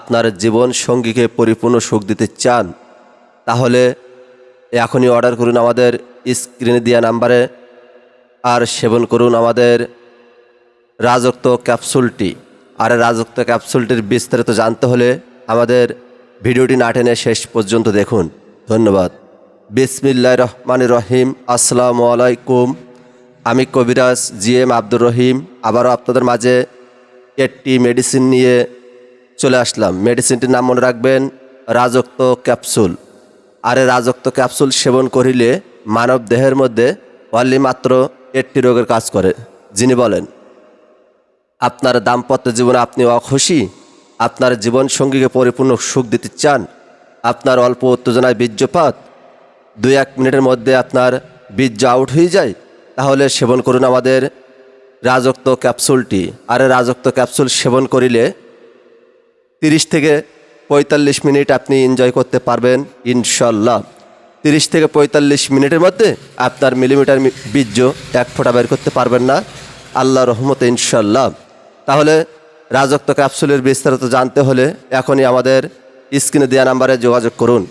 আপনার জীবন সঙ্গীকে পরিপূর্ণ সুখ দিতে চান, তাহলে এখনই অর্ডার করুন আমাদের স্ক্রিনে দেওয়া নাম্বারে, আর সেবন করুন আমাদের রাজোক্ত ক্যাপসুলটি। আর রাজোক্ত ক্যাপসুলটির বিস্তারিত জানতে হলে আমাদের ভিডিওটি না টেনে শেষ পর্যন্ত দেখুন। ধন্যবাদ। বিসমিল্লাহির রহমানির রহিম। আসসালামু আলাইকুম। আমি কবিরাজ GM আব্দুর রহিম আবারও আপনাদের মাঝে একটি মেডিসিন নিয়ে চলে আসলাম। মেডিসিনটির নাম মনে রাখবেন, রাজোক্ত ক্যাপসুল। আর রাজোক্ত ক্যাপসুল সেবন করিলে মানব দেহের মধ্যে অনলি মাত্র 80 রোগের কাজ করে। যিনি বলেন আপনার দাম্পত্য জীবনে আপনি অখুশি, আপনার জীবন সঙ্গীকে পরিপূর্ণ সুখ দিতে চান, আপনার অল্প উত্তেজনায় বীর্যপাত, 2-1 মিনিটের মধ্যে আপনার বীর্য আউট হয়ে যায়, তাহলে সেবন করুন আমাদের রাজোক্ত ক্যাপসুলটি। আর রাজোক্ত ক্যাপসুল সেবন করিলে 30 থেকে 45 মিনিট আপনি এনজয় করতে পারবেন ইনশাল্লাহ। 30 থেকে 45 মিনিটের মধ্যে আপনার মিলিমিটার বীর্য 1 ফোঁটা বের করতে পারবেন না, আল্লাহর রহমতে ইনশাল্লাহ। তাহলে রাজোক্ত ক্যাপসুলের বিস্তারিত জানতে হলে এখনই আমাদের স্ক্রিনে দেওয়া নাম্বারে যোগাযোগ করুন।